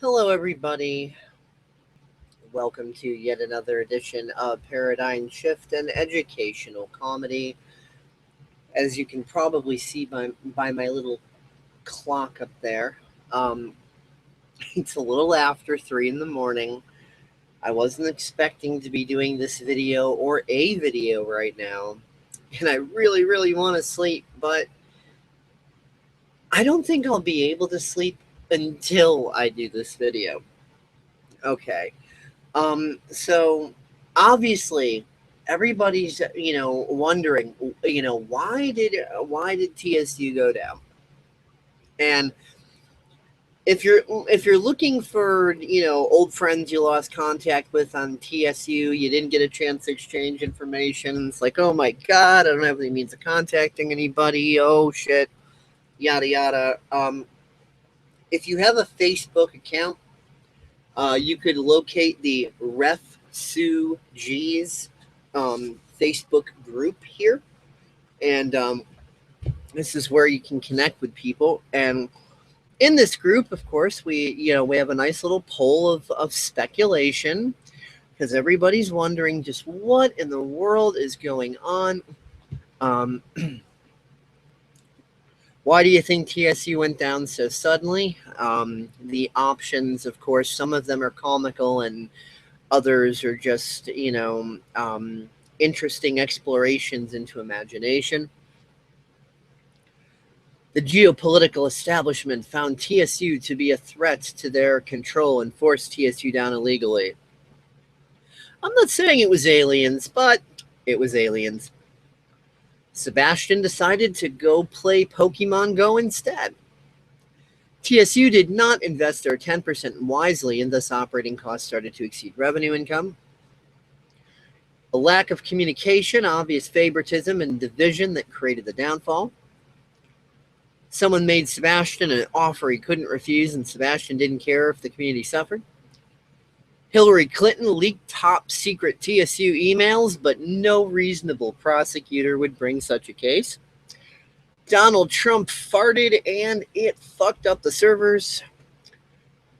Hello, everybody. Welcome to yet another edition of Paradigm Shift and Educational Comedy. As you can probably see by my little clock up there, um, it's a little after 3 in the morning. I wasn't expecting to be doing this video or a video right now, and I really, really want to sleep, but I don't think I'll be able to sleep until I do this video. Okay. So obviously everybody's wondering, why did TSU go down? And if you're looking for old friends you lost contact with on TSU, you didn't get a chance to exchange information. It's like, oh my god, I don't have any means of contacting anybody. Oh shit, yada yada. If you have a Facebook account, you could locate the Ref Sue G's Facebook group here, and this is where you can connect with people. And in this group, of course, we have a nice little poll of speculation, because everybody's wondering just what in the world is going on. Why do you think TSU went down so suddenly? The options, of course, some of them are comical and others are just, interesting explorations into imagination. The geopolitical establishment found TSU to be a threat to their control and forced TSU down illegally. I'm not saying it was aliens, but it was aliens. Sebastian decided to go play Pokemon Go instead. TSU did not invest their 10% wisely, and thus operating costs started to exceed revenue income. A lack of communication, obvious favoritism, and division that created the downfall. Someone made Sebastian an offer he couldn't refuse, and Sebastian didn't care if the community suffered. Hillary Clinton leaked top-secret TSU emails, but no reasonable prosecutor would bring such a case. Donald Trump farted, and it fucked up the servers.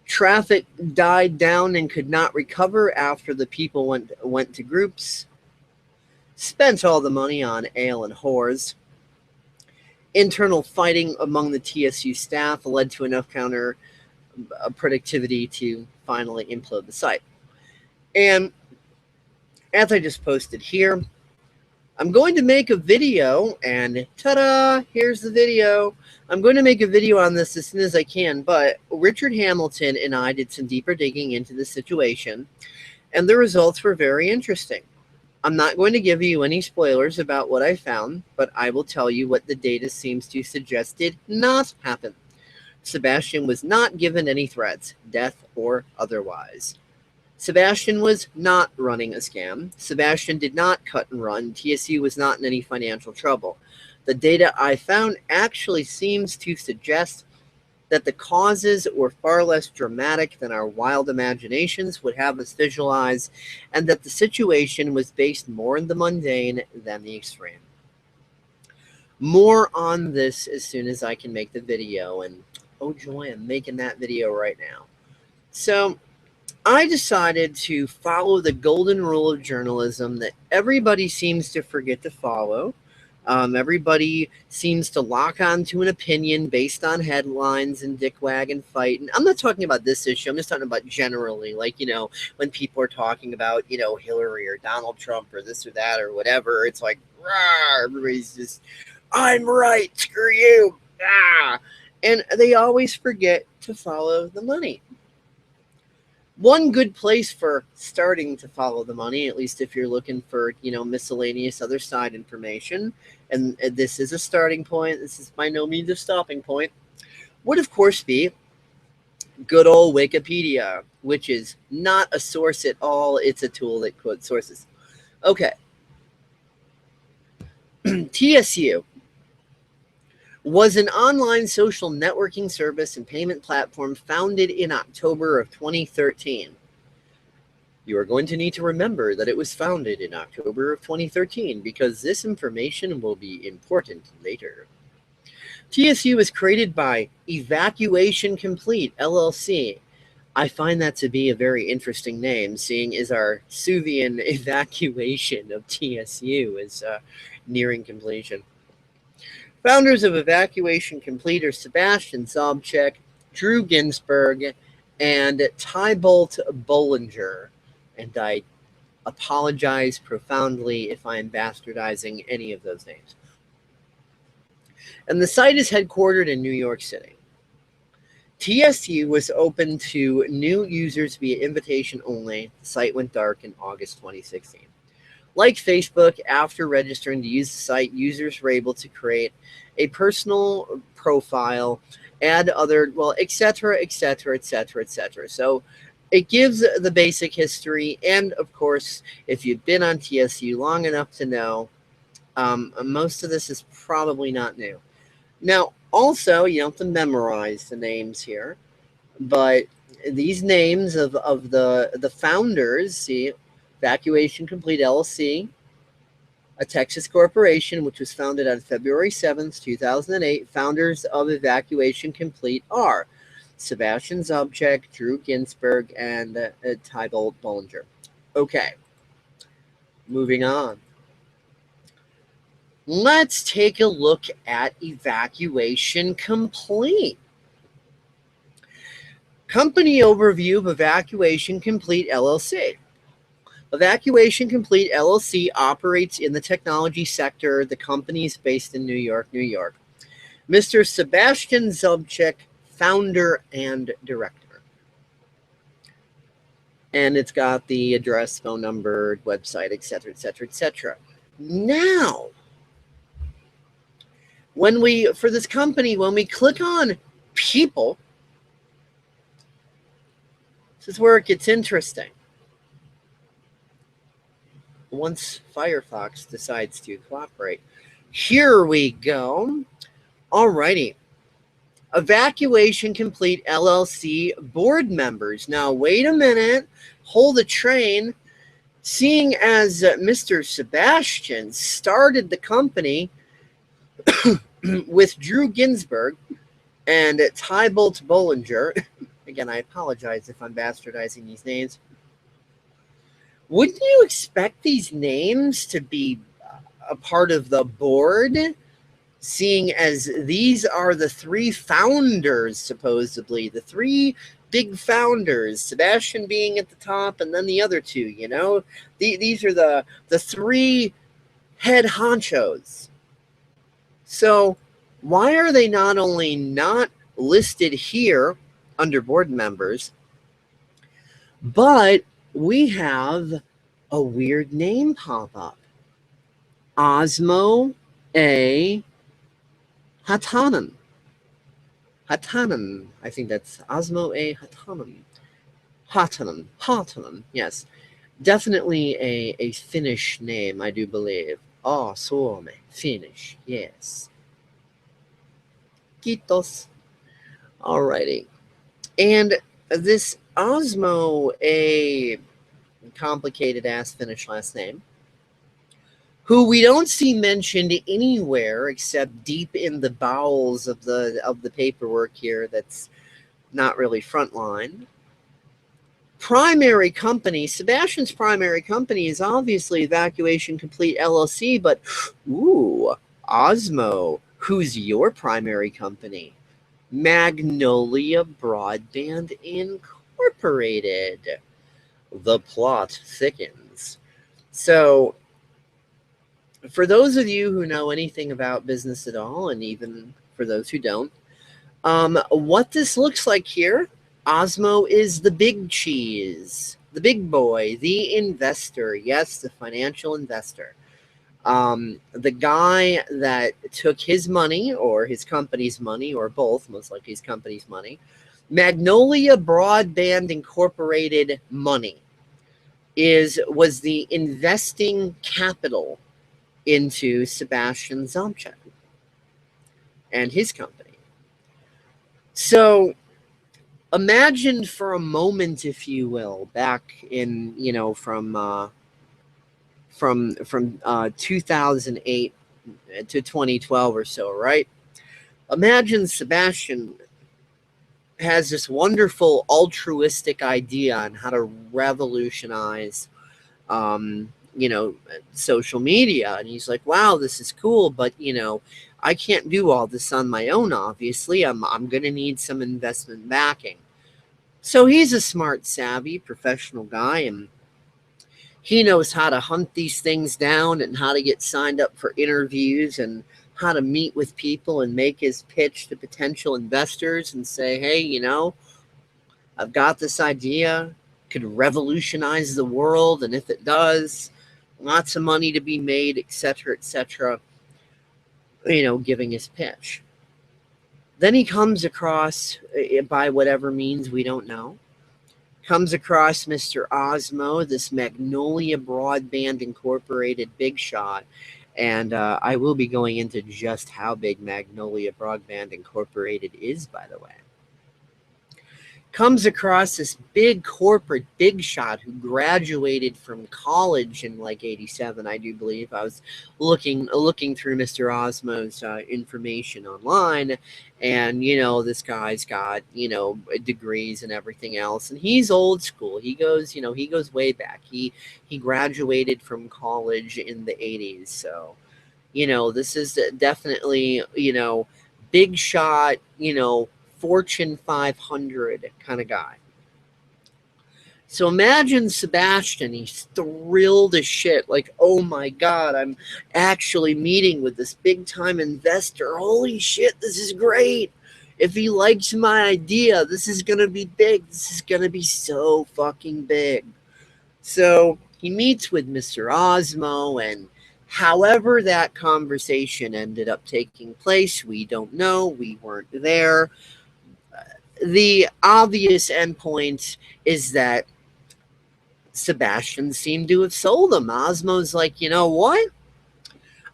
Traffic died down and could not recover after the people went to groups. Spent all the money on ale and whores. Internal fighting among the TSU staff led to enough counter productivity to finally implode the site. And as I just posted here, I'm going to make a video, and ta-da, here's the video. I'm going to make a video on this as soon as I can, but Richard Hamilton and I did some deeper digging into the situation, and the results were very interesting. I'm not going to give you any spoilers about what I found, but I will tell you what the data seems to suggest did not happen. Sebastian was not given any threats, death or otherwise. Sebastian was not running a scam. Sebastian did not cut and run. TSU was not in any financial trouble. The data I found actually seems to suggest that the causes were far less dramatic than our wild imaginations would have us visualize, and that the situation was based more in the mundane than the extreme. More on this as soon as I can make the video, and oh joy, I'm making that video right now. So I decided to follow the golden rule of journalism that everybody seems to forget to follow. Everybody seems to lock on to an opinion based on headlines and dickwagon fight. And I'm not talking about this issue. I'm just talking about generally, like, when people are talking about, Hillary or Donald Trump or this or that or whatever, it's like, rah, everybody's just, I'm right, screw you. Ah. And they always forget to follow the money. One good place for starting to follow the money, at least if you're looking for, miscellaneous other side information, and this is a starting point, this is by no means a stopping point, would of course be good old Wikipedia, which is not a source at all. It's a tool that quotes sources. Okay. TSU was an online social networking service and payment platform founded in October of 2013. You are going to need to remember that it was founded in October of 2013 because this information will be important later. TSU was created by Evacuation Complete, LLC, I find that to be a very interesting name, seeing as our Suvian evacuation of TSU is nearing completion. Founders of Evacuation Complete are Sebastian Sobchak, Drew Ginsburg, and Tybolt Bollinger. And I apologize profoundly if I am bastardizing any of those names. And the site is headquartered in New York City. TSU was open to new users via invitation only. The site went dark in August 2016. Like Facebook, after registering to use the site, users were able to create a personal profile, add other, well, etc., etc., etc., etc. So it gives the basic history. And of course, if you've been on TSU long enough to know, most of this is probably not new. Now, also, you don't have to memorize the names here, but these names of the founders, see, Evacuation Complete LLC, a Texas corporation which was founded on February 7th, 2008. Founders of Evacuation Complete are Sebastian Zobchek, Drew Ginsburg, and Tybolt Bollinger. Okay, moving on. Let's take a look at Evacuation Complete. Company overview of Evacuation Complete LLC. Evacuation Complete LLC operates in the technology sector. The company is based in New York, New York. Mr. Sebastian Zobchek, founder and director. And it's got the address, phone number, website, etc., etc., etc. Now, for this company, when we click on people, this is where it gets interesting. Once Firefox decides to cooperate. Here we go. Alrighty. Evacuation Complete LLC board members. Now, wait a minute. Hold the train. Seeing as Mr. Sebastian started the company with Drew Ginsburg and Tybolt Bollinger. Again, I apologize if I'm bastardizing these names. Wouldn't you expect these names to be a part of the board, seeing as these are the three founders, supposedly, the three big founders, Sebastian being at the top and then the other two, you know? These are the three head honchos. So why are they not only not listed here under board members, but we have a weird name pop up. Osmo A. Hatanen. Hatanen. I think that's Osmo A. Hatanen. Hatanen. Yes. Definitely a Finnish name, I do believe. Oh, Suomi. Finnish. Yes. Kiitos. Alrighty. And this Osmo A. complicated ass Finnish last name, who we don't see mentioned anywhere except deep in the bowels of the paperwork here. That's not really frontline. Primary company, Sebastian's primary company is obviously Evacuation Complete LLC, but ooh, Osmo, who's your primary company? Magnolia Broadband Incorporated. The plot thickens. So, for those of you who know anything about business at all, and even for those who don't, what this looks like here, Osmo is the big cheese, the big boy, the investor. Yes, the financial investor. The guy that took his money or his company's money or both, most likely his company's money, Magnolia Broadband Incorporated money was the investing capital into Sebastian Zobchek and his company. So imagine for a moment, if you will, back in, you know, from 2008 to 2012 or so, right? Imagine Sebastian has this wonderful altruistic idea on how to revolutionize, you know, social media. And he's like, wow, this is cool, but, you know, I can't do all this on my own, obviously. I'm going to need some investment backing. So he's a smart, savvy, professional guy, and he knows how to hunt these things down and how to get signed up for interviews and how to meet with people and make his pitch to potential investors and say, hey, you know, I've got this idea, could revolutionize the world, and if it does, lots of money to be made, etc., you know, giving his pitch. Then he comes across, by whatever means we don't know, comes across Mr. Osmo, this Magnolia Broadband Incorporated big shot. And I will be going into just how big Magnolia Broadband Incorporated is, by the way. Comes across this big corporate big shot who graduated from college in like 87, I do believe. I was looking through Mr. Osmo's information online, and, you know, this guy's got, you know, degrees and everything else, and he's old school. He goes, you know, he goes way back. He graduated from college in the 80s, so, you know, this is definitely, you know, big shot, you know, Fortune 500 kind of guy. So imagine Sebastian, he's thrilled as shit, like, oh my God, I'm actually meeting with this big time investor. Holy shit, this is great. If he likes my idea, this is going to be big. This is going to be so fucking big. So he meets with Mr. Osmo, and however that conversation ended up taking place, we don't know. We weren't there. The obvious endpoint is that Sebastian seemed to have sold him. Osmo's like, you know what?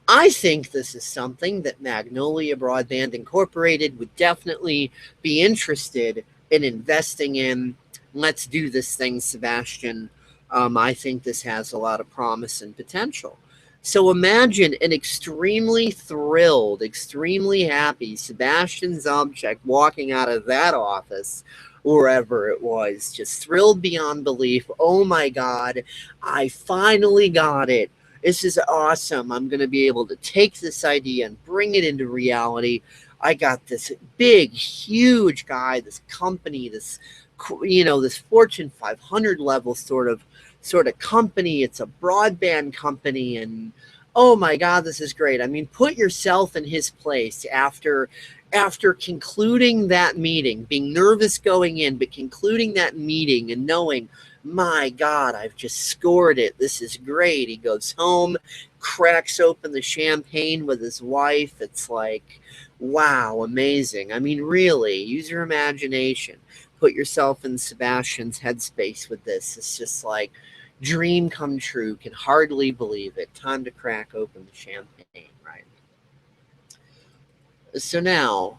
I think this is something that Magnolia Broadband Incorporated would definitely be interested in investing in. Let's do this thing, Sebastian. I think this has a lot of promise and potential. So imagine an extremely thrilled, extremely happy Sebastian Zobchek walking out of that office, wherever it was, just thrilled beyond belief. Oh my God, I finally got it. This is awesome. I'm going to be able to take this idea and bring it into reality. I got this big, huge guy, this company, this, you know, this Fortune 500 level sort of company. It's a broadband company, and oh my God, this is great. I mean, put yourself in his place after concluding that meeting, being nervous going in, but concluding that meeting and knowing, my God, I've just scored it. This is great. He goes home, cracks open the champagne with his wife. It's like, wow, amazing. I mean, really, use your imagination. Put yourself in Sebastian's headspace with this. It's just like dream come true. Can hardly believe it. Time to crack open the champagne, right? So now,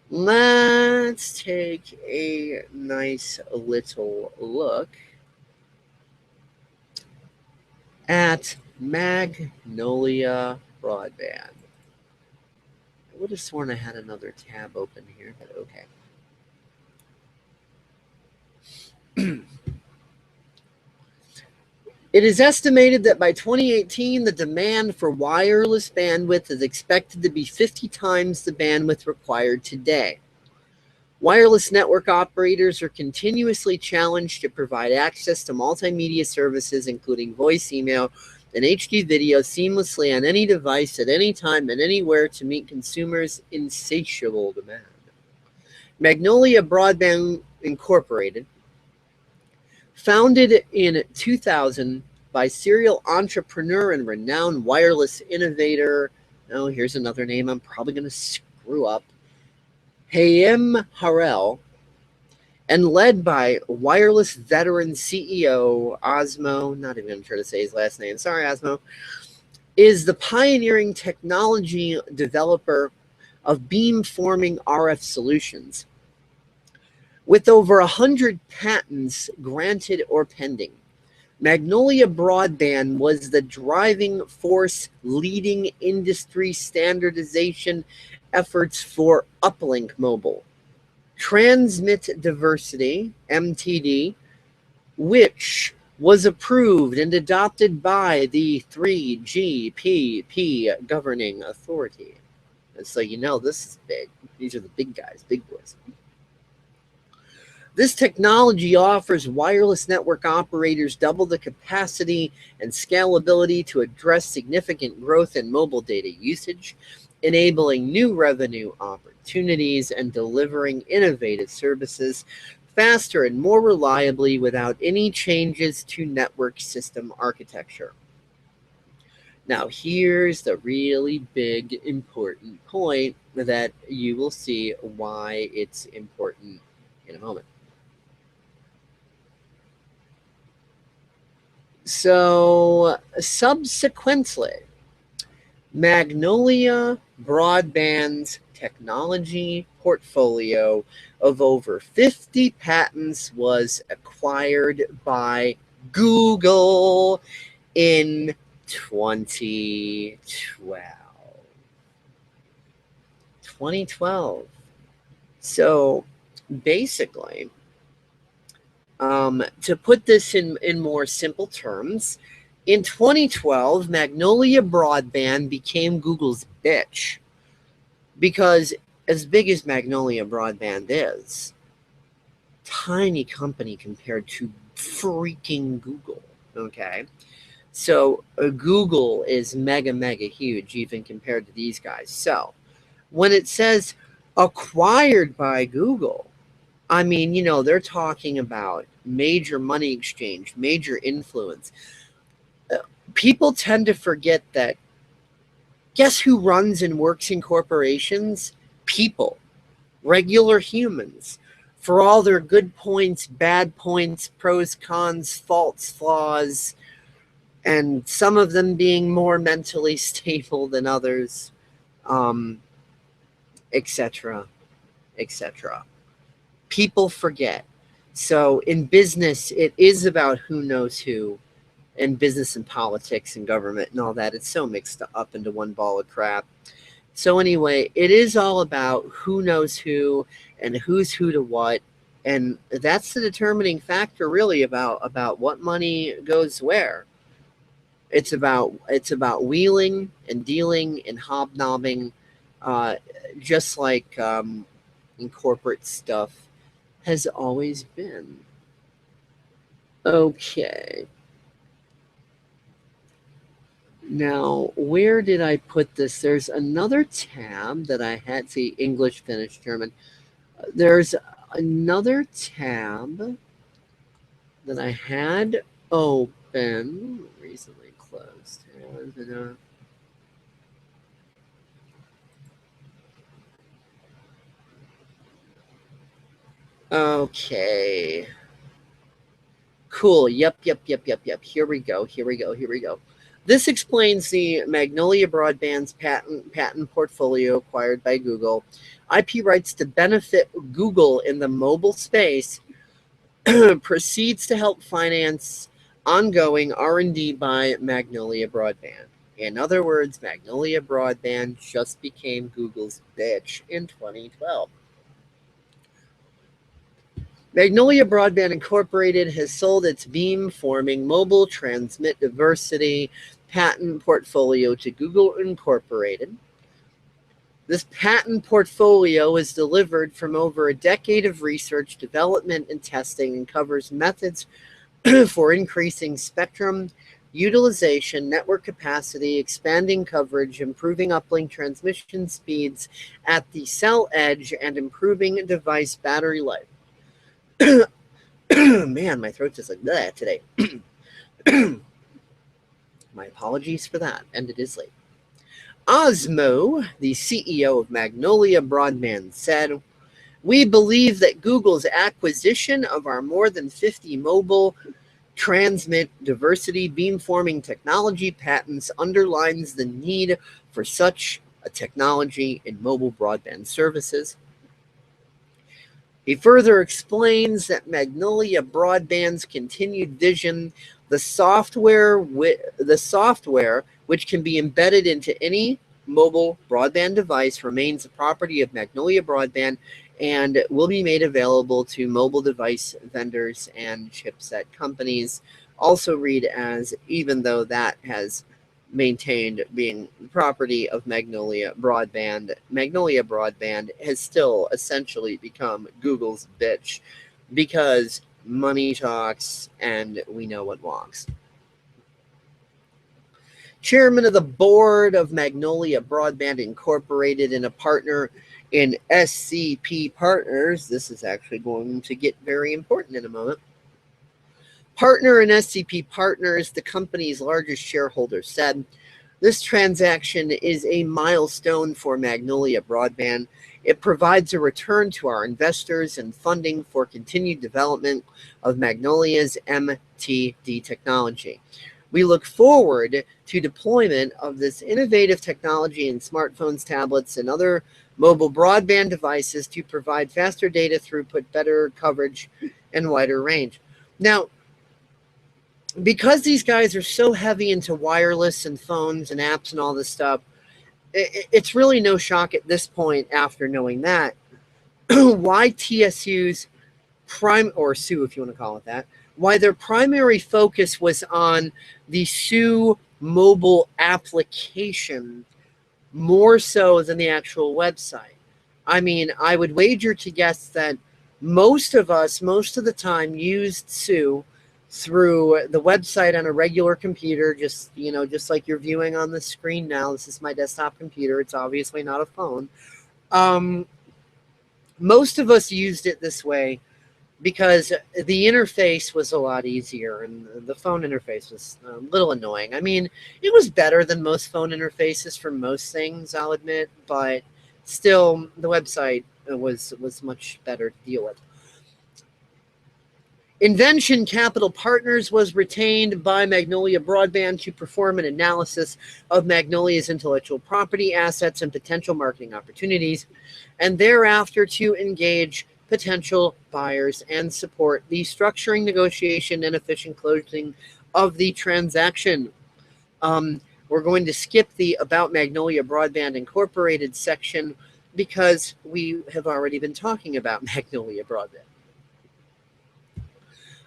let's take a nice little look at Magnolia Broadband. I would have sworn I had another tab open here, but okay. It is estimated that by 2018, the demand for wireless bandwidth is expected to be 50 times the bandwidth required today. Wireless network operators are continuously challenged to provide access to multimedia services, including voice, email, and HD video seamlessly on any device at any time and anywhere to meet consumers' insatiable demand. Magnolia Broadband Incorporated, founded in 2000 by serial entrepreneur and renowned wireless innovator, oh, here's another name I'm probably going to screw up, Hayem Harel, and led by wireless veteran CEO Osmo, not even going to try to say his last name, sorry Osmo, is the pioneering technology developer of beamforming RF solutions, with over 100 patents granted or pending. Magnolia Broadband was the driving force leading industry standardization efforts for uplink mobile. Transmit Diversity, MTD, which was approved and adopted by the 3GPP governing authority. And so you know this is big. These are the big guys, big boys. This technology offers wireless network operators double the capacity and scalability to address significant growth in mobile data usage, enabling new revenue opportunities and delivering innovative services faster and more reliably without any changes to network system architecture. Now, here's the really big, important point that you will see why it's important in a moment. So, subsequently, Magnolia Broadband's technology portfolio of over 50 patents was acquired by Google in 2012. So basically, to put this in more simple terms, in 2012, Magnolia Broadband became Google's bitch because as big as Magnolia Broadband is, tiny company compared to freaking Google, okay? So Google is mega huge even compared to these guys. So when it says acquired by Google, I mean, you know, they're talking about major money exchange, major influence. People tend to forget that guess who runs and works in corporations? People, regular humans, for all their good points, bad points, pros, cons, faults, flaws, and some of them being more mentally stable than others, etc., etc. People forget. So in business, it is about who knows who, and business and politics and government and all that. It's so mixed up into one ball of crap. So anyway, it is all about who knows who and who's who to what. And that's the determining factor really about what money goes where. It's about wheeling and dealing and hobnobbing, just like in corporate stuff has always been. Okay. Now, where did I put this? There's another tab that I had. See, English, Finnish, German. There's another tab that I had open, recently closed. Okay. Cool. Yep. Here we go. This explains the Magnolia Broadband's patent portfolio acquired by Google. IP rights to benefit Google in the mobile space proceeds to help finance ongoing R&D by Magnolia Broadband. In other words, Magnolia Broadband just became Google's bitch in 2012. Magnolia Broadband Incorporated has sold its beam-forming mobile transmit diversity patent portfolio to Google Incorporated. This patent portfolio is delivered from over a decade of research, development, and testing and covers methods for increasing spectrum utilization, network capacity, expanding coverage, improving uplink transmission speeds at the cell edge, and improving device battery life. Man, my throat's just like that today. My apologies for that, and it is late. Osmo, the CEO of Magnolia Broadband, said, "We believe that Google's acquisition of our more than 50 mobile transmit diversity beamforming technology patents underlines the need for such a technology in mobile broadband services." He further explains that Magnolia Broadband's continued vision, the software which can be embedded into any mobile broadband device, remains the property of Magnolia Broadband and will be made available to mobile device vendors and chipset companies. Also read as, even though that has maintained being property of Magnolia Broadband has still essentially become Google's bitch, because money talks and we know what walks. Chairman of the board of Magnolia Broadband Incorporated and a partner in SCP Partners. This is actually going to get very important in a moment. Partner in SCP Partners, the company's largest shareholder, said, "This transaction is a milestone for Magnolia Broadband. It provides a return to our investors and funding for continued development of Magnolia's MTD technology. We look forward to deployment of this innovative technology in smartphones, tablets, and other mobile broadband devices to provide faster data throughput, better coverage, and wider range." Now, because these guys are so heavy into wireless and phones and apps and all this stuff, it's really no shock at this point, after knowing that, why TSU's or SU, if you want to call it that, why their primary focus was on the SU mobile application more so than the actual website. I mean, I would wager to guess that most of us, most of the time, used SU through the website on a regular computer, just like you're viewing on the screen now. This is my desktop computer. It's obviously not a phone. Most of us used it this way because the interface was a lot easier, and the phone interface was a little annoying. I mean, it was better than most phone interfaces for most things, I'll admit, but still, the website was much better to deal with. Invention Capital Partners was retained by Magnolia Broadband to perform an analysis of Magnolia's intellectual property assets and potential marketing opportunities, and thereafter to engage potential buyers and support the structuring, negotiation, and efficient closing of the transaction. We're going to skip the About Magnolia Broadband Incorporated section because we have already been talking about Magnolia Broadband.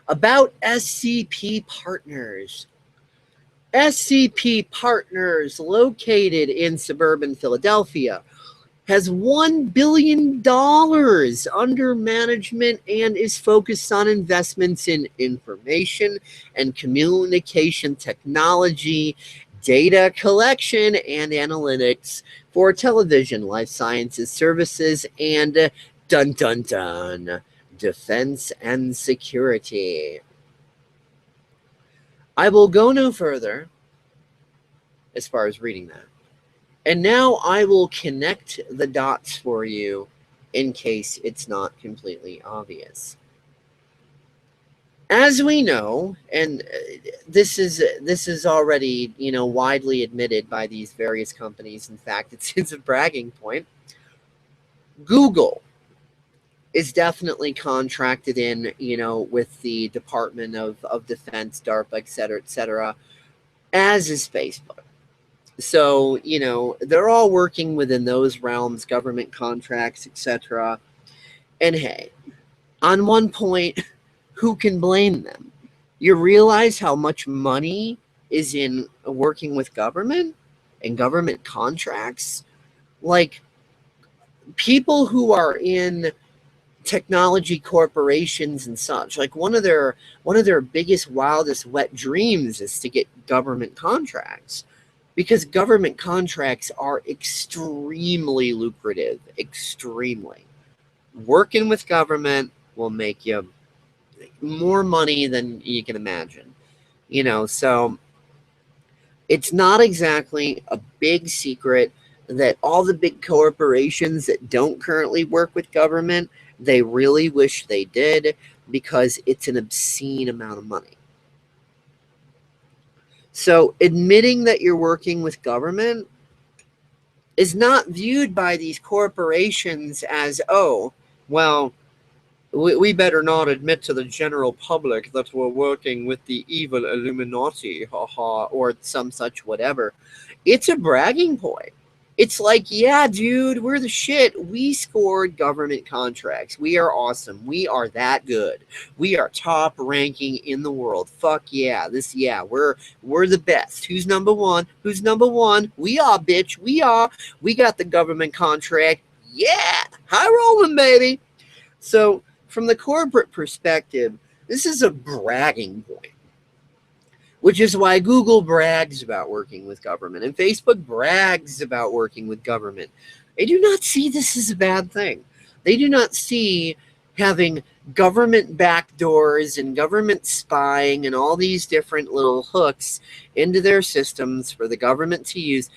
About SCP Partners. SCP Partners, located in suburban Philadelphia, has $1 billion under management and is focused on investments in information and communication technology, data collection and analytics for television, life sciences services, and defense and security. I will go no further as far as reading that. And now I will connect the dots for you in case it's not completely obvious. As we know, and this is already, widely admitted by these various companies. In fact, it's a bragging point. Google is definitely contracted in, with the Department of Defense, DARPA, et cetera, as is Facebook. So, they're all working within those realms, government contracts, etc. And hey, on one point, who can blame them? You realize how much money is in working with government and government contracts? Like, people who are in technology corporations and such, like one of their biggest, wildest, wet dreams is to get government contracts, because government contracts are extremely lucrative. Extremely. Working with government will make you more money than you can imagine. So it's not exactly a big secret that all the big corporations that don't currently work with government, they really wish they did, because it's an obscene amount of money. So admitting that you're working with government is not viewed by these corporations as, oh, well, we better not admit to the general public that we're working with the evil Illuminati, haha, or some such whatever. It's a bragging point. It's like, yeah, dude, we're the shit. We scored government contracts. We are awesome. We are that good. We are top ranking in the world. Fuck yeah. We're the best. Who's number one? Who's number one? We are, bitch. We are. We got the government contract. Yeah. High rolling, baby. So, from the corporate perspective, this is a bragging point, which is why Google brags about working with government and Facebook brags about working with government. They do not see this as a bad thing. They do not see having government backdoors and government spying and all these different little hooks into their systems for the government to use.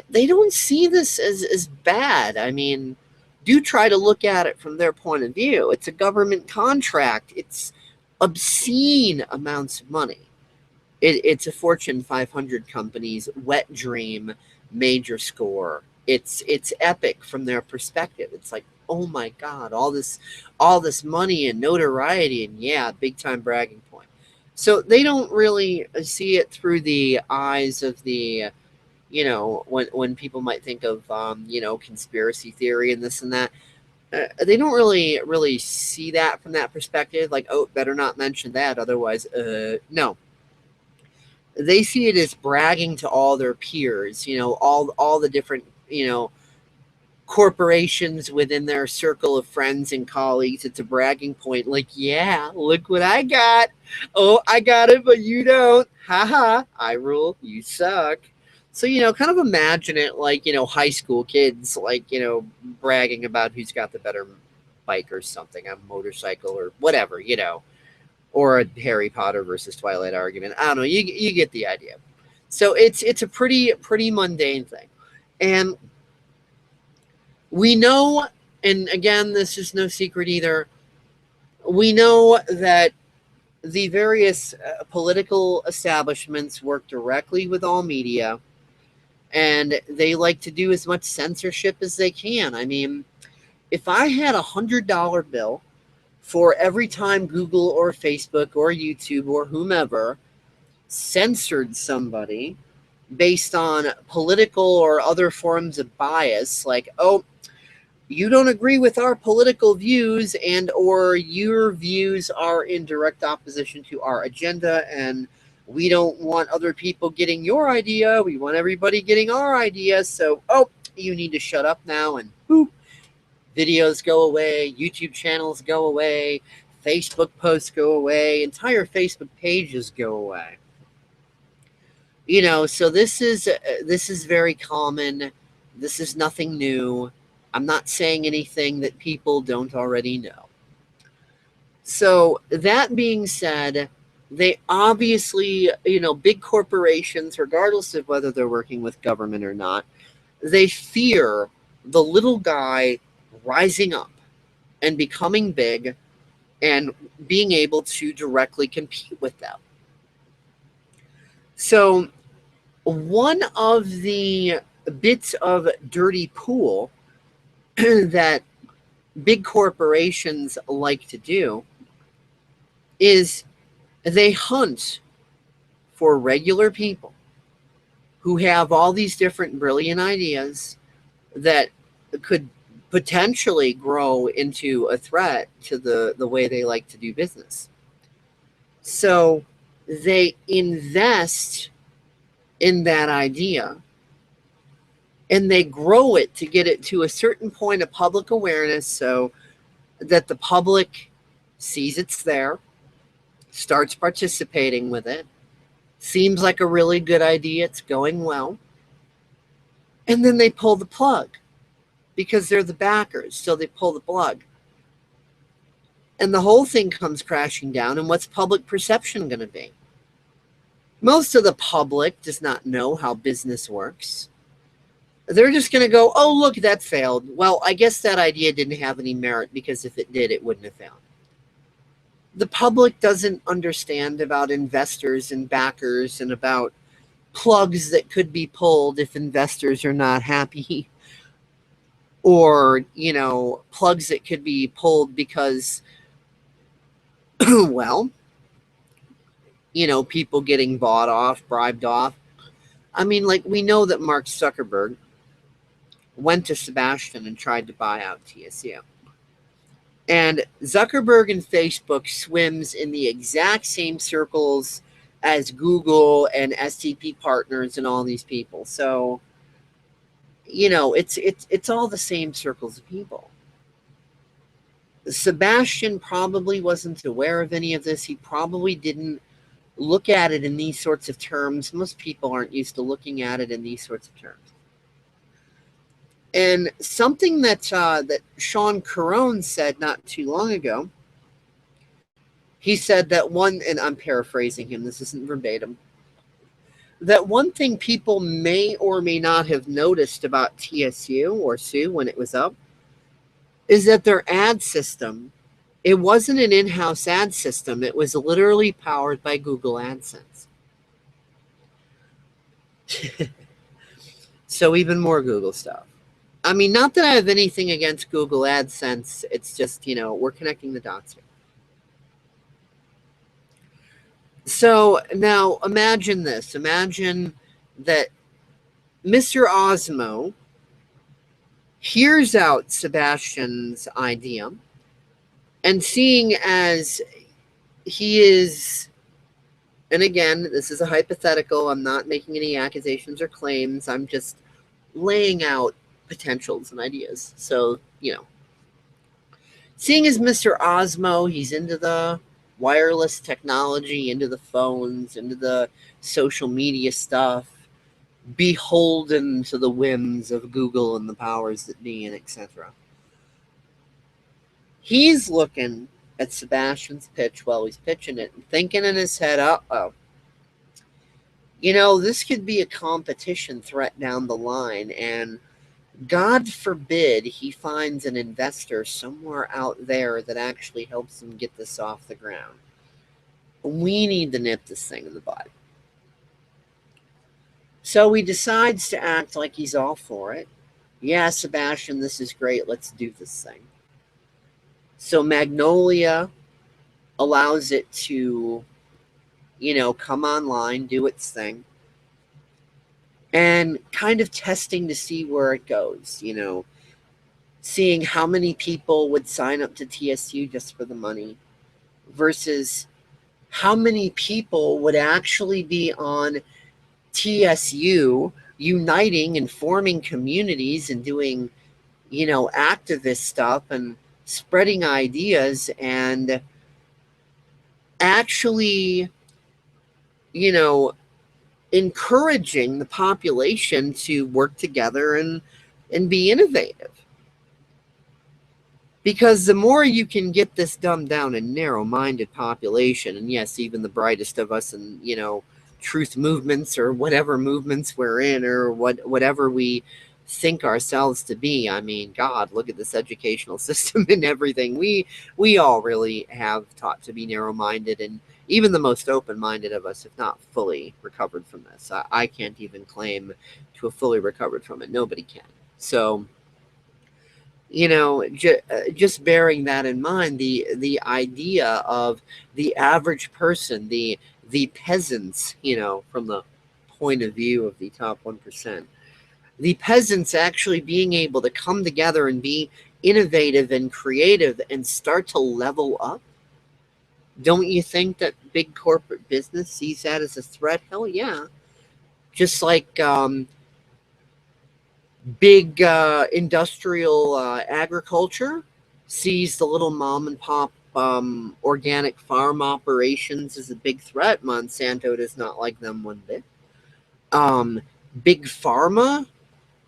They don't see this as bad. I mean, do try to look at it from their point of view. It's a government contract. It's obscene amounts of money. It's a Fortune 500 company's wet dream major score. It's epic from their perspective. It's like, oh my God, all this money and notoriety, and yeah, big time bragging point. So they don't really see it through the eyes of the, when people might think of conspiracy theory and this and that. They don't really see that from that perspective. Like, oh, better not mention that, otherwise, no. They see it as bragging to all their peers, all the different, corporations within their circle of friends and colleagues. It's a bragging point. Like, yeah, look what I got. Oh, I got it, but you don't. Haha, I rule, you suck. So, kind of imagine it like, high school kids, like, bragging about who's got the better bike or something, a motorcycle or whatever, or a Harry Potter versus Twilight argument. I don't know. You get the idea. So it's a pretty mundane thing, and we know. And again, this is no secret either. We know that the various political establishments work directly with all media, and they like to do as much censorship as they can. I mean, if I had $100 bill for every time Google or Facebook or YouTube or whomever censored somebody based on political or other forms of bias, like, oh, you don't agree with our political views, and or your views are in direct opposition to our agenda, and we don't want other people getting your idea, we want everybody getting our idea, so, oh, you need to shut up now, and boop, videos go away, YouTube channels go away, Facebook posts go away, entire Facebook pages go away. So this is very common. This is nothing new. I'm not saying anything that people don't already know. So that being said, they obviously, big corporations, regardless of whether they're working with government or not, they fear the little guy rising up and becoming big and being able to directly compete with them. So one of the bits of dirty pool that big corporations like to do is they hunt for regular people who have all these different brilliant ideas that could potentially grow into a threat to the way they like to do business. So they invest in that idea and they grow it to get it to a certain point of public awareness so that the public sees it's there, starts participating with it, seems like a really good idea, it's going well, and then they pull the plug because they're the backers, so they pull the plug. And the whole thing comes crashing down, and what's public perception going to be? Most of the public does not know how business works. They're just going to go, oh, look, that failed. Well, I guess that idea didn't have any merit because if it did, it wouldn't have failed. The public doesn't understand about investors and backers and about plugs that could be pulled if investors are not happy, or, plugs that could be pulled because, well, people getting bought off, bribed off. I mean, like, we know that Mark Zuckerberg went to Sebastian and tried to buy out TSU. And Zuckerberg and Facebook swims in the exact same circles as Google and STP partners and all these people. So, it's all the same circles of people. Sebastian probably wasn't aware of any of this. He probably didn't look at it in these sorts of terms. Most people aren't used to looking at it in these sorts of terms. And something that Sean Carone said not too long ago, he said that and I'm paraphrasing him, this isn't verbatim, that one thing people may or may not have noticed about TSU or SU when it was up is that their ad system, it wasn't an in-house ad system. It was literally powered by Google AdSense. So even more Google stuff. I mean, not that I have anything against Google AdSense. It's just, we're connecting the dots here. So now imagine this. Imagine that Mr. Osmo hears out Sebastian's idea, and seeing as he is, and again, this is a hypothetical, I'm not making any accusations or claims, I'm just laying out potentials and ideas. So, seeing as Mr. Osmo, he's into the wireless technology, into the phones, into the social media stuff, beholden to the whims of Google and the powers that be, and etc. He's looking at Sebastian's pitch while he's pitching it and thinking in his head, uh-oh, this could be a competition threat down the line, and God forbid he finds an investor somewhere out there that actually helps him get this off the ground. We need to nip this thing in the bud. So he decides to act like he's all for it. Yeah, Sebastian, this is great. Let's do this thing. So Magnolia allows it to, come online, do its thing, and kind of testing to see where it goes, seeing how many people would sign up to TSU just for the money versus how many people would actually be on TSU uniting and forming communities and doing, activist stuff and spreading ideas and actually, encouraging the population to work together and be innovative. Because the more you can get this dumbed down and narrow-minded population, and yes, even the brightest of us and, truth movements or whatever movements we're in or whatever we think ourselves to be. I mean, God, look at this educational system and everything. We all really have taught to be narrow-minded, and even the most open-minded of us have not fully recovered from this. I can't even claim to have fully recovered from it. Nobody can. So, just bearing that in mind, the idea of the average person, the peasants, from the point of view of the top 1%, the peasants actually being able to come together and be innovative and creative and start to level up. Don't you think that big corporate business sees that as a threat? Hell yeah. Just like big industrial agriculture sees the little mom and pop organic farm operations as a big threat. Monsanto does not like them one bit. Big pharma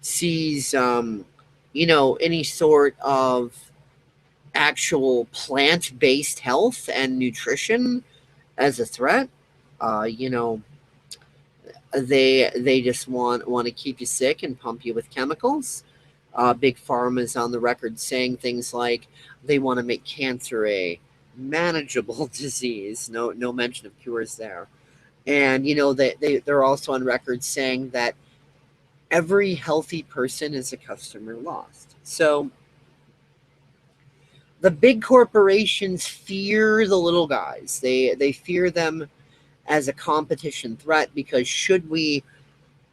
sees, any sort of actual plant-based health and nutrition as a threat. They just want to keep you sick and pump you with chemicals. Big Pharma is on the record saying things like they want to make cancer a manageable disease. No mention of cures there. And, they're also on record saying that every healthy person is a customer lost. So the big corporations fear the little guys. They fear them as a competition threat, because should we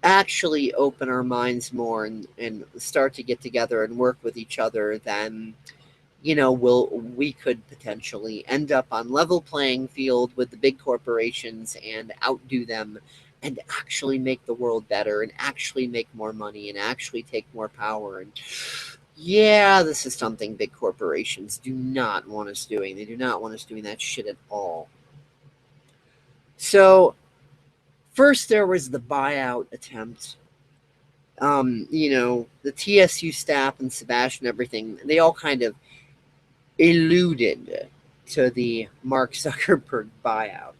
actually open our minds more and start to get together and work with each other, then we could potentially end up on level playing field with the big corporations and outdo them and actually make the world better and actually make more money and actually take more power. And yeah, this is something big corporations do not want us doing. They do not want us doing that shit at all. So first there was the buyout attempt. The TSU staff and Sebastian, everything, they all kind of alluded to the Mark Zuckerberg buyout.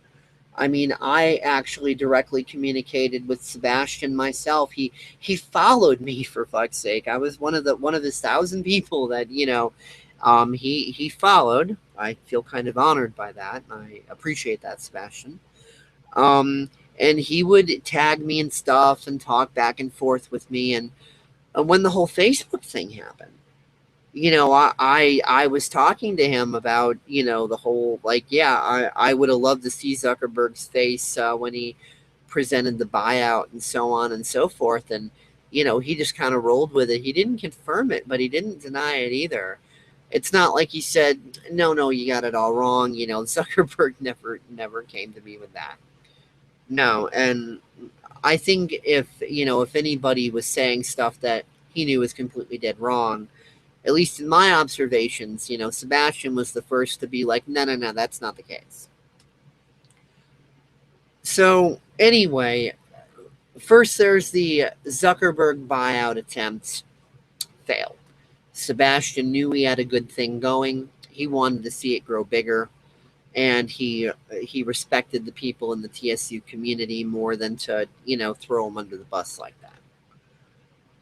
I mean, I actually directly communicated with Sebastian myself. He followed me, for fuck's sake. I was one of his 1,000 people that he followed. I feel kind of honored by that. I appreciate that, Sebastian. Um, and he would tag me and stuff and talk back and forth with me. And when the whole Facebook thing happened, I was talking to him about, the whole, like, yeah, I would have loved to see Zuckerberg's face when he presented the buyout and so on and so forth. And, he just kind of rolled with it. He didn't confirm it, but he didn't deny it either. It's not like he said, no, you got it all wrong. Zuckerberg never came to me with that. No. And I think if anybody was saying stuff that he knew was completely dead wrong, at least in my observations, Sebastian was the first to be like, no, that's not the case. So, anyway, first there's the Zuckerberg buyout attempt failed. Sebastian knew he had a good thing going. He wanted to see it grow bigger, and he respected the people in the TSU community more than to, throw them under the bus like that.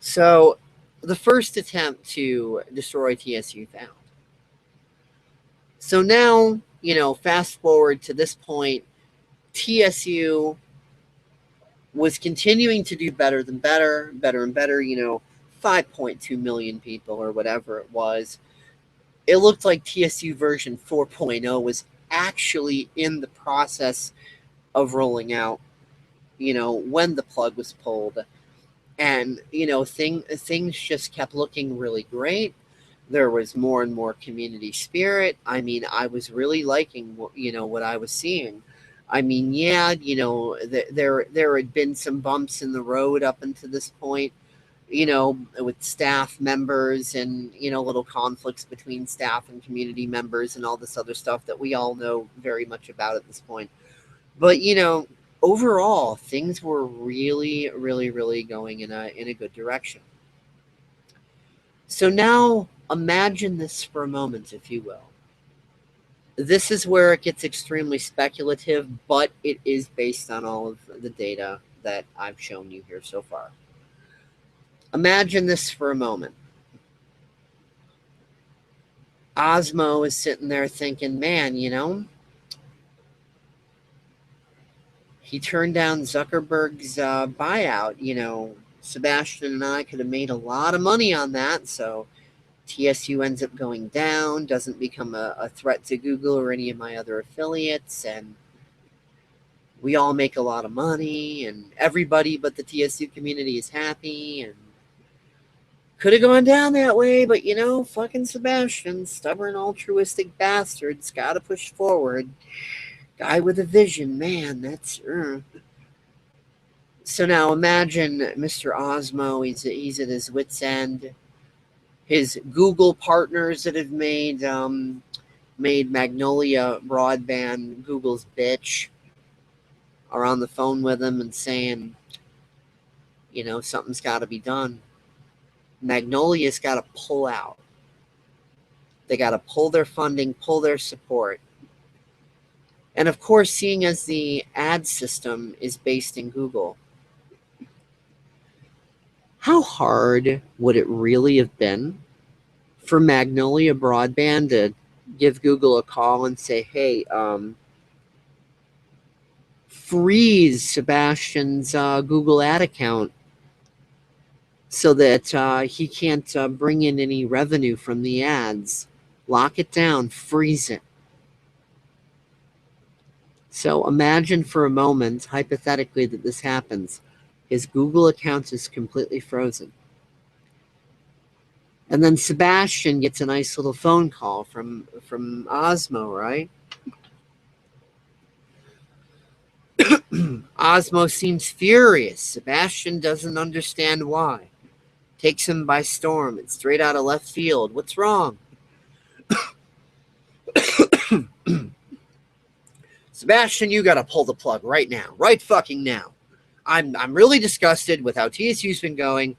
So, the first attempt to destroy TSU failed. So now, fast forward to this point, TSU was continuing to do better and better, 5.2 million people or whatever it was. It looked like TSU version 4.0 was actually in the process of rolling out, when the plug was pulled. And, things just kept looking really great. There was more and more community spirit. I mean, I was really liking what I was seeing. I mean, yeah, there had been some bumps in the road up until this point, with staff members and little conflicts between staff and community members and all this other stuff that we all know very much about at this point. But overall, things were really, really, really going in a good direction. So now imagine this for a moment, if you will. This is where it gets extremely speculative, but it is based on all of the data that I've shown you here so far. Imagine this for a moment. Osmo is sitting there thinking, man, he turned down Zuckerberg's buyout. Sebastian and I could have made a lot of money on that, so TSU ends up going down, doesn't become a threat to Google or any of my other affiliates, and we all make a lot of money, and everybody but the TSU community is happy, and could have gone down that way, but fucking Sebastian, stubborn, altruistic bastards, gotta push forward. Guy with a vision, man, that's... So now imagine Mr. Osmo, he's at his wit's end. His Google partners that have made Magnolia Broadband Google's bitch are on the phone with him and saying, something's got to be done. Magnolia's got to pull out. They got to pull their funding, pull their support. And of course, seeing as the ad system is based in Google, how hard would it really have been for Magnolia Broadband to give Google a call and say, hey, freeze Sebastian's Google ad account so that he can't bring in any revenue from the ads. Lock it down, freeze it. So imagine for a moment, hypothetically, that this happens. His Google account is completely frozen. And then Sebastian gets a nice little phone call from Osmo, right? Osmo seems furious. Sebastian doesn't understand why. Takes him by storm. It's straight out of left field. What's wrong? Sebastian, you gotta pull the plug right now. Right fucking now. I'm really disgusted with how TSU's been going.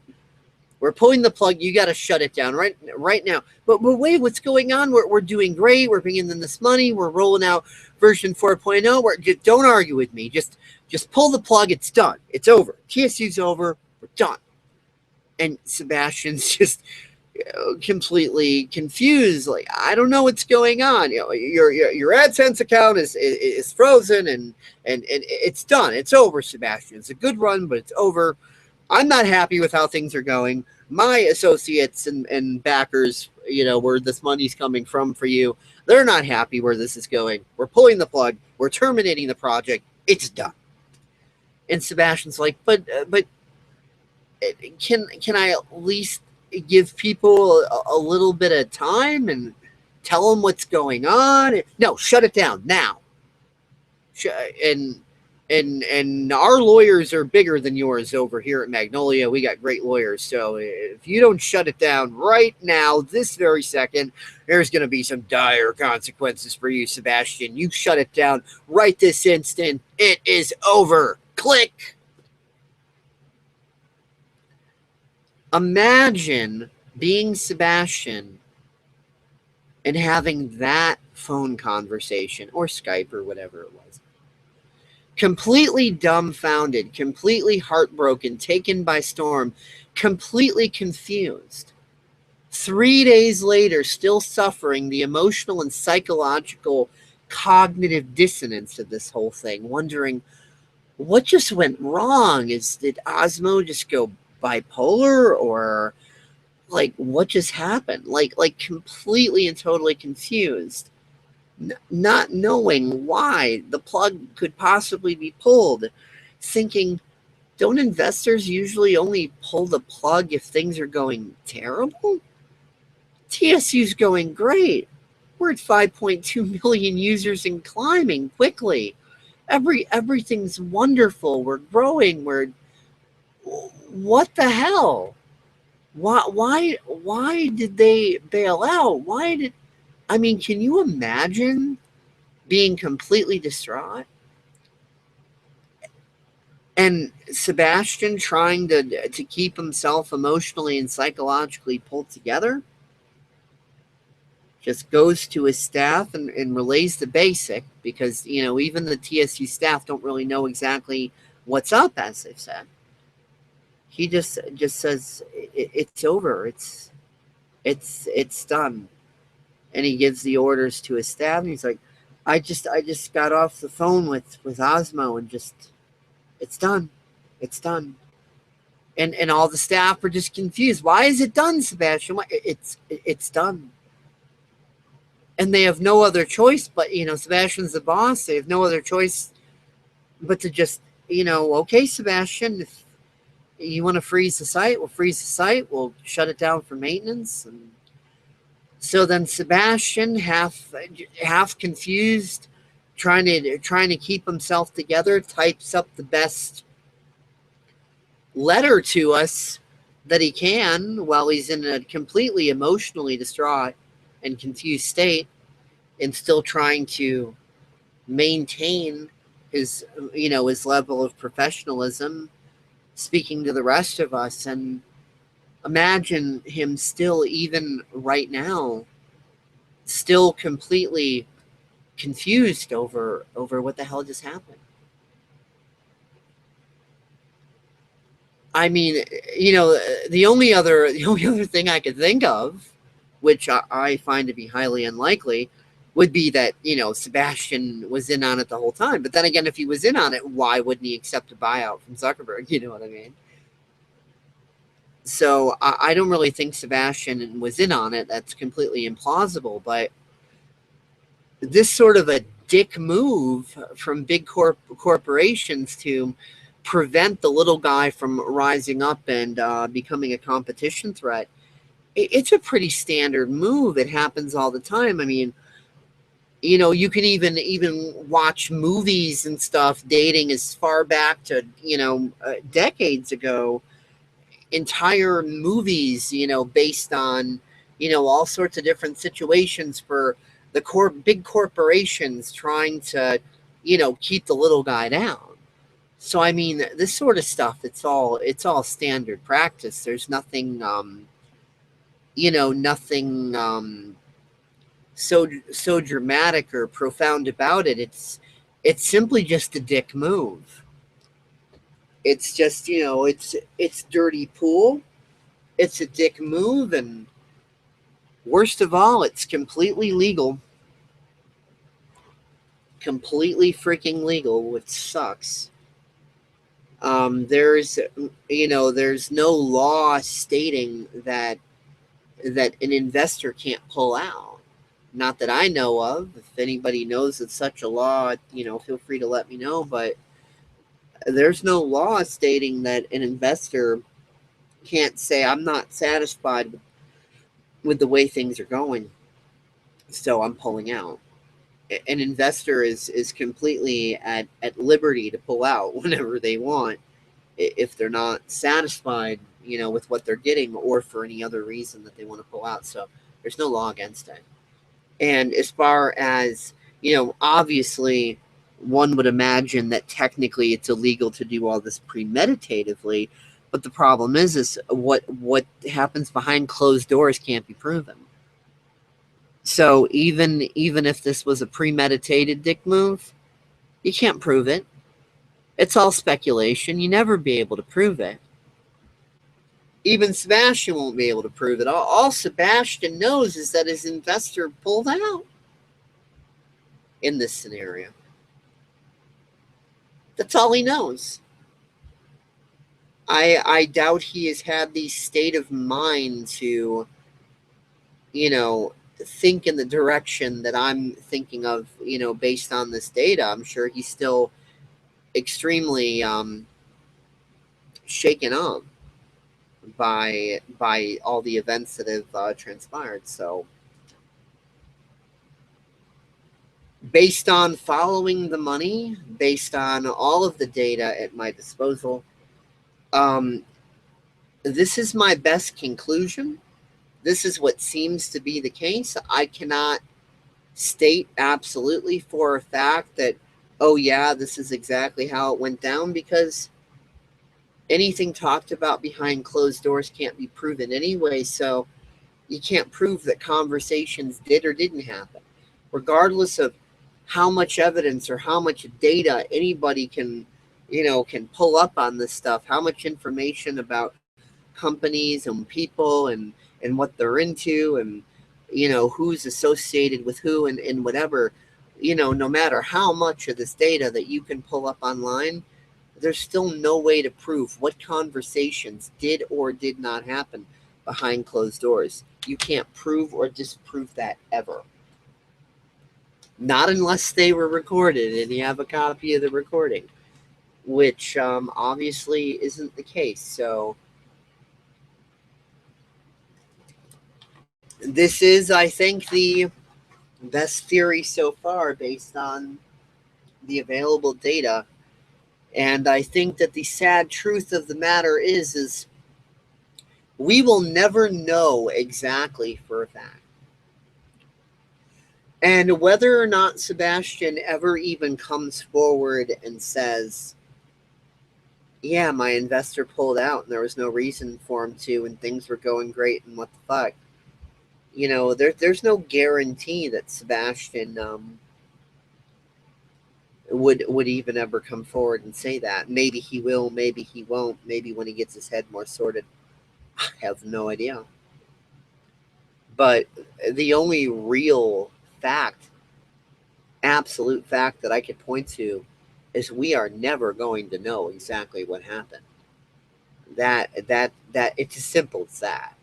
We're pulling the plug. You got to shut it down right now. But wait, what's going on? We're doing great. We're bringing in this money. We're rolling out version 4.0. Don't argue with me. Just pull the plug. It's done. It's over. TSU's over. We're done. And Sebastian's just completely confused. Like, I don't know what's going on. Your AdSense account is frozen and it's done. It's over, Sebastian. It's a good run, but it's over. I'm not happy with how things are going. My associates and backers, where this money's coming from for you, they're not happy where this is going. We're pulling the plug. We're terminating the project. It's done. And Sebastian's like, but can I at least give people a little bit of time and tell them what's going on? No, shut it down now. And our lawyers are bigger than yours over here at Magnolia. We got great lawyers. So if you don't shut it down right now, this very second, there's going to be some dire consequences for you, Sebastian. You shut it down right this instant. It is over. Click. Imagine being Sebastian and having that phone conversation or Skype or whatever it was. Completely dumbfounded, completely heartbroken, taken by storm, completely confused. 3 days later, still suffering the emotional and psychological cognitive dissonance of this whole thing, wondering what just went wrong. Did Osmo just go bipolar, or like what just happened? Like completely and totally confused. Not knowing why the plug could possibly be pulled, thinking, don't investors usually only pull the plug if things are going terrible? TSU's going great. We're at 5.2 million users and climbing quickly. Everything's wonderful. We're growing. What the hell? Why did they bail out? Can you imagine being completely distraught? And Sebastian trying to keep himself emotionally and psychologically pulled together, just goes to his staff and relays the basic, because, even the TSU staff don't really know exactly what's up, as they've said. He just says, it's over. It's done. And he gives the orders to his staff, and he's like, I just got off the phone with Osmo, and it's done. It's done. And all the staff are just confused. Why is it done, Sebastian? It's done. And they have no other choice, but, Sebastian's the boss. They have no other choice but to just, okay, Sebastian, if you want to freeze the site, we'll freeze the site. We'll shut it down for maintenance. And so then Sebastian, half confused, trying to keep himself together, types up the best letter to us that he can while he's in a completely emotionally distraught and confused state, and still trying to maintain his level of professionalism, speaking to the rest of us. And imagine him still, even right now, still completely confused over what the hell just happened. The only other thing I could think of, which I find to be highly unlikely, would be that, Sebastian was in on it the whole time. But then again, if he was in on it, why wouldn't he accept a buyout from Zuckerberg? You know what I mean? So I don't really think Sebastian was in on it. That's completely implausible. But this sort of a dick move from big corporations to prevent the little guy from rising up and becoming a competition threat, it's a pretty standard move. It happens all the time. I mean, you can even watch movies and stuff dating as far back to decades ago. Entire movies, based on all sorts of different situations for the big corporations trying to keep the little guy down. So I mean, this sort of stuff, it's all standard practice. There's nothing nothing so dramatic or profound about it. It's simply just a dick move. It's just it's dirty pool. It's a dick move, and worst of all, it's completely legal. Completely freaking legal, which sucks. There's no law stating that an investor can't pull out. Not that I know of. If anybody knows of such a law, feel free to let me know. But there's no law stating that an investor can't say, I'm not satisfied with the way things are going, so I'm pulling out. An investor is completely at liberty to pull out whenever they want if they're not satisfied, with what they're getting, or for any other reason that they want to pull out. So there's no law against it. And as far as, obviously one would imagine that technically it's illegal to do all this premeditatively, but the problem is what happens behind closed doors can't be proven. So even if this was a premeditated dick move, you can't prove it. It's all speculation. You never be able to prove it. Even Sebastian won't be able to prove it. All Sebastian knows is that his investor pulled out in this scenario. That's all he knows. I doubt he has had the state of mind to, think in the direction that I'm thinking of, based on this data. I'm sure he's still extremely shaken up by all the events that have transpired. So based on following the money, based on all of the data at my disposal, this is my best conclusion. This is what seems to be the case. I cannot state absolutely for a fact that, oh yeah, this is exactly how it went down, because anything talked about behind closed doors can't be proven anyway. So you can't prove that conversations did or didn't happen, regardless of how much evidence or how much data anybody can pull up on this stuff, how much information about companies and people and what they're into, and who's associated with who, and whatever, no matter how much of this data that you can pull up online, there's still no way to prove what conversations did or did not happen behind closed doors. You can't prove or disprove that ever. Not unless they were recorded and you have a copy of the recording, which obviously isn't the case. So this is, I think, the best theory so far based on the available data. And I think that the sad truth of the matter is we will never know exactly for a fact. And whether or not Sebastian ever even comes forward and says, yeah, my investor pulled out and there was no reason for him to, and things were going great, and what the fuck. There's no guarantee that Sebastian would even ever come forward and say that. Maybe he will, maybe he won't, maybe when he gets his head more sorted. I have no idea. But the only real fact, absolute fact that I could point to is we are never going to know exactly what happened. That it's as simple as that.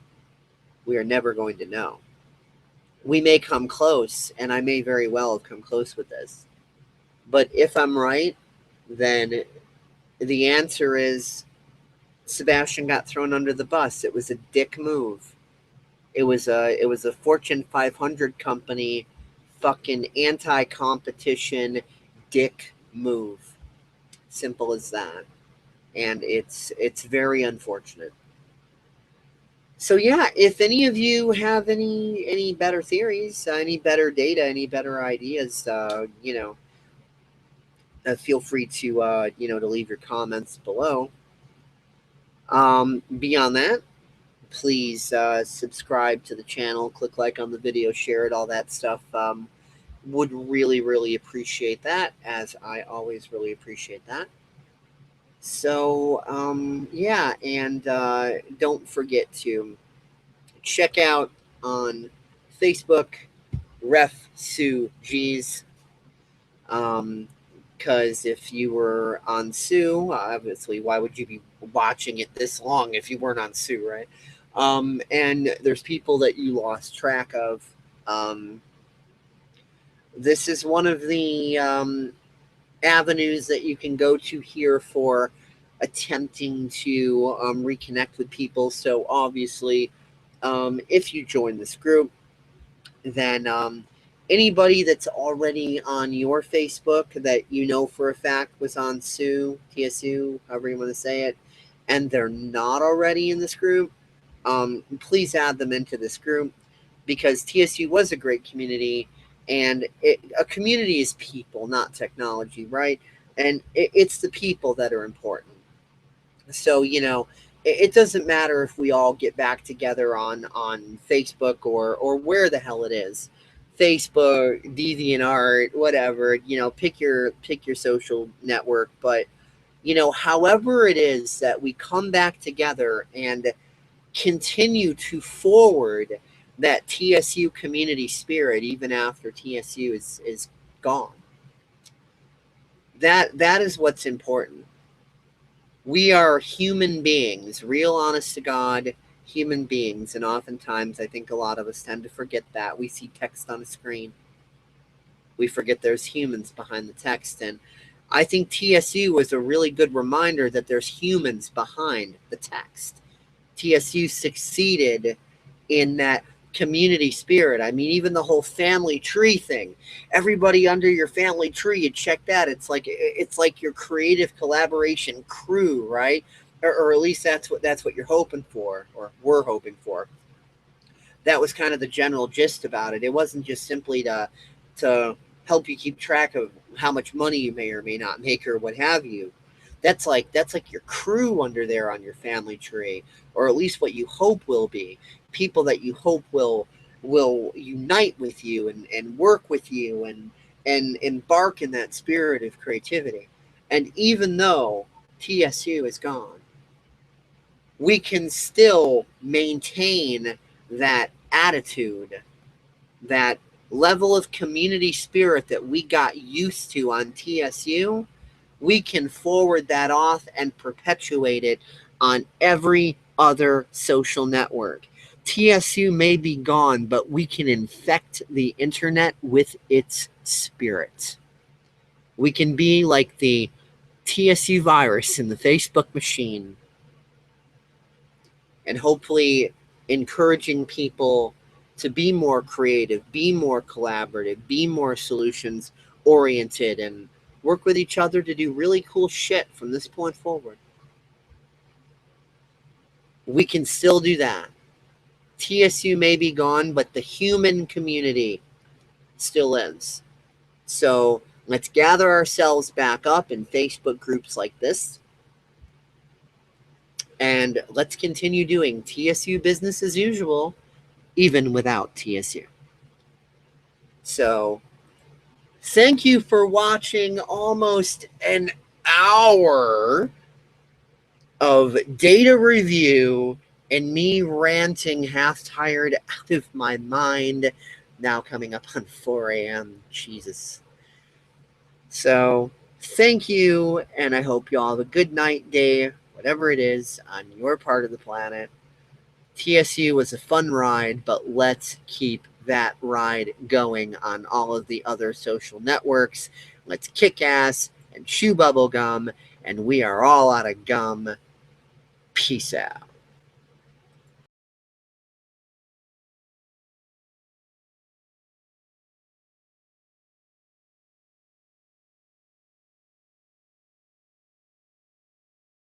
We are never going to know. We may come close, and I may very well have come close with this. But if I'm right, then The answer is Sebastian got thrown under the bus. It was a dick move. It was a Fortune 500 company, fucking anti-competition dick move. Simple as that. And it's very unfortunate. So yeah, if any of you have any better theories, any better data, any better ideas, feel free to to leave your comments below. Beyond that, please subscribe to the channel, click like on the video, share it, all that stuff. Would really appreciate that, as I always really appreciate that. So yeah, and don't forget to check out on Facebook Ref Sue G's. Because if you were on Sue, obviously, why would you be watching it this long if you weren't on Sue, right? And there's people that you lost track of. This is one of the avenues that you can go to here for attempting to reconnect with people. So obviously, if you join this group, then anybody that's already on your Facebook that you know for a fact was on Sue, TSU, however you want to say it, and they're not already in this group, please add them into this group, because TSU was a great community, and a community is people, not technology, right? And it's the people that are important. So, it doesn't matter if we all get back together on Facebook or where the hell it is. Facebook, DeviantArt, whatever, pick your social network, but however it is that we come back together and continue to forward that TSU community spirit even after TSU is gone. That is what's important. We are human beings, real honest to God human beings, and oftentimes I think a lot of us tend to forget that. We see text on a screen. We forget there's humans behind the text, and I think TSU was a really good reminder that there's humans behind the text. TSU succeeded in that community spirit. I mean, even the whole family tree thing. Everybody under your family tree, you check that. It's like your creative collaboration crew, right? Or at least that's what you're hoping for, or we're hoping for. That was kind of the general gist about it. It wasn't just simply to help you keep track of how much money you may or may not make or what have you. That's like your crew under there on your family tree, or at least what you hope will be. People that you hope will unite with you and work with you and embark in that spirit of creativity. And even though TSU is gone, we can still maintain that attitude, that level of community spirit that we got used to on TSU. We can forward that off and perpetuate it on every other social network. TSU may be gone, but we can infect the internet with its spirit. We can be like the TSU virus in the Facebook machine, and hopefully encouraging people to be more creative, be more collaborative, be more solutions oriented, and work with each other to do really cool shit from this point forward. We can still do that. TSU may be gone, but the human community still is. So let's gather ourselves back up in Facebook groups like this, and let's continue doing TSU business as usual, even without TSU. So thank you for watching almost an hour of data review and me ranting half tired out of my mind, now coming up on 4 a.m. Jesus. So thank you, and I hope you all have a good night, day, whatever it is on your part of the planet. TSU was a fun ride, but let's keep that ride going on all of the other social networks. Let's kick ass and chew bubble gum, and we are all out of gum. Peace out.